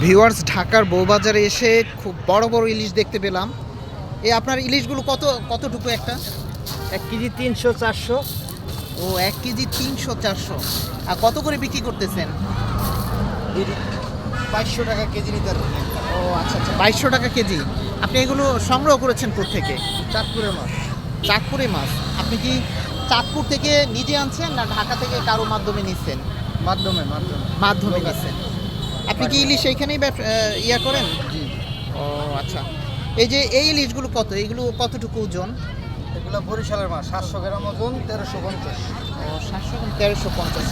Viewers, ঢাকার বউবাজারে এসে খুব বড় বড় ইলিশ দেখতে পেলাম। আপনার ইলিশগুলো কতটুকু একটা? 1 কেজি 300-400। ও 1 কেজি 300-400। আর কত করে বিক্রি করতেছেন? 2200 টাকা কেজি নিতে পারবেন। ও আচ্ছা আচ্ছা, 2200 টাকা কেজি। আপনি এগুলো সংগ্রহ করেছেন কোত্থেকে? চাঁদপুরের মাছ। চাঁদপুরে মাছ। আপনি কি চাঁদপুর থেকে নিজে আনছেন না ঢাকা থেকে কারো মাধ্যমে নিচ্ছেন? মাধ্যমে মাধ্যমে নিচ্ছেন। আপনি কি ইলিশ এইখানেই ইয়া করেন? জি। ও আচ্ছা। এই ইলিশগুলো এইগুলো কতটুকু ওজন? এগুলো বরিশালের মাছ, 700 গ্রাম ওজন, 1350। ও 700 1350।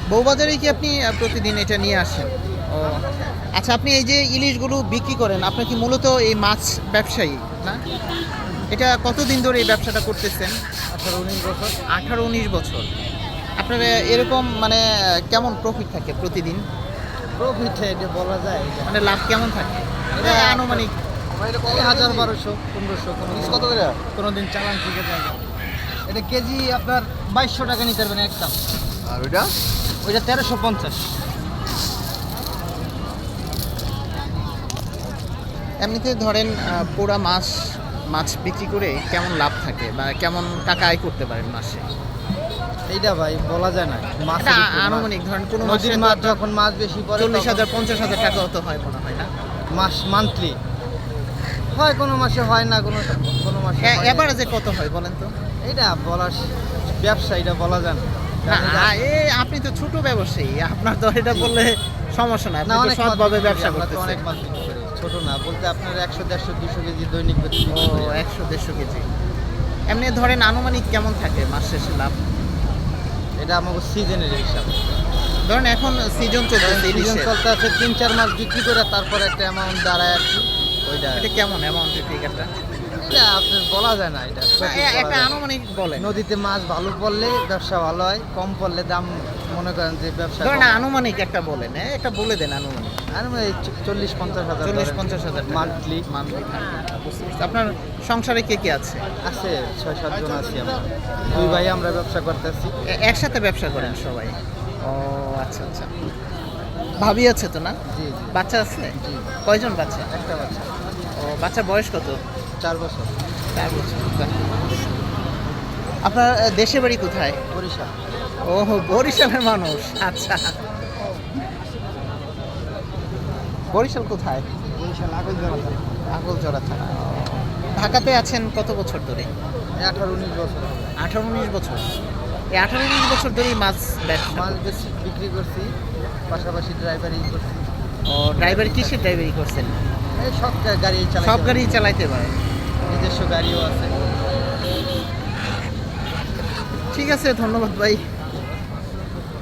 বউবাজারে কি আপনি প্রতিদিন এটা নিয়ে আসেন? ও আচ্ছা, আপনি এই যে ইলিশগুলো বিক্রি করেন, আপনি কি মূলত এই মাছ ব্যবসায়ী না? এটা কতদিন ধরে এই ব্যবসাটা করতেছেন? 18-19 বছর। 18-19 বছর। আপনার এরকম মানে কেমন প্রফিট থাকে প্রতিদিন? প্রফিট এটা বলা যায়, মানে লাভ কেমন থাকে? এটা আনুমানিক 1000, 1200, 1500। কত করে? কোনোদিন চালান থেকে যায়। এটা কেজি আপনার 2200 টাকা নিতে পারবেন একদম। আর ওইটা 1350। এমনিতে ধরেন পোড়া মাছ বিক্রি করে কেমন লাভ থাকে বা কেমন টাকা আয় করতে পারেন মাসে? এইটা ভাই বলা যায় না। মাছ আনুমানিক ধরেন কোনো নদীর মাসে মাছ যখন মাছ বেশি পড়ে 40,000 50,000 টাকা তো হয় মনে হয় না? মাস মান্থলি হয়, কোনো মাসে হয় না, কোনো মাসে হয় না। এভারেজে কত হয় বলেন তো? এইটা বলার ব্যবসা, এটা বলা যায় না। না, আপনি তো ছোট ব্যবসায়ী, আপনার তো এটা বললে সমস্যা না। আপনি তো অনেক সৎভাবে ব্যবসা আমরা তো করতেছেন। অনেক মাছ বিক্রি করি। ছোট না বলতে আপনার 100, 150, 200 কেজি দৈনিক বিক্রি ও করি। 100-150 কেজি। এমনি ধরেন আনুমানিক কেমন থাকে মাস শেষে লাভ? এটা আমাদের সিজনের হিসাব। ধরেন এখন সিজন চলতেছে সিজন ইলিশের, চলতে আছে, 3-4 মাস বিক্রি করে তারপর একটা অ্যামাউন্ট দাঁড়ায় আর কি। ওইটা এটা কেমন অ্যামাউন্টের ফিগারটা? এটা আপনার বলা যায় না। এটা সঠিক বলা একটা যায় না। আনুমানিক বলেন। নদীতে মাছ ভালো পড়লে ব্যবসা ভালো হয়, কম পড়লে দাম মনে করেন যে ব্যবসা ধরেন কম হয়। আনুমানিক একটা বলেন, একটা বলে দেন আনুমানিক। আর এই 40-50 হাজার 40-50 হাজার মান্থলি মান্থলি। আপনার সংসারে কে কে আছে? আছে। 6-7 জন আছি আমরা। দুই ভাই আমরা ব্যবসা করতেছি। একসাথে ব্যবসা করেন সবাই? ও আচ্ছা আচ্ছা। ভাবি আছে তো না? জি জি বাচ্চা আছে? জি। কয়জন বাচ্চা? একটা বাচ্চা, ও বাচ্চার বয়স কত? 4 বছর। 4 বছর। বাহ। আপনার দেশের বাড়ি কোথায়? বরিশাল। ও বরিশালের মানুষ, আচ্ছা। বরিশাল কোথায়? বরিশাল আগলজোড়া। আগলজোড়া থানা। ঢাকাতে আছেন কত বছর ধরে? 18-19 বছর। 18-19 বছর। এই 18-19 বছর ধরেই মাছ ব্যবসা। মাছ বেশি বিক্রি করছি, পাশাপাশি ড্রাইভারি করছি। ও ড্রাইভার, কিসের ড্রাইভারি করছেন? এই সব গাড়ি চালাই। সব গাড়ি চালাইতে পারেন? নিজস্ব গাড়িও আছে। ঠিক আছে, ধন্যবাদ ভাই।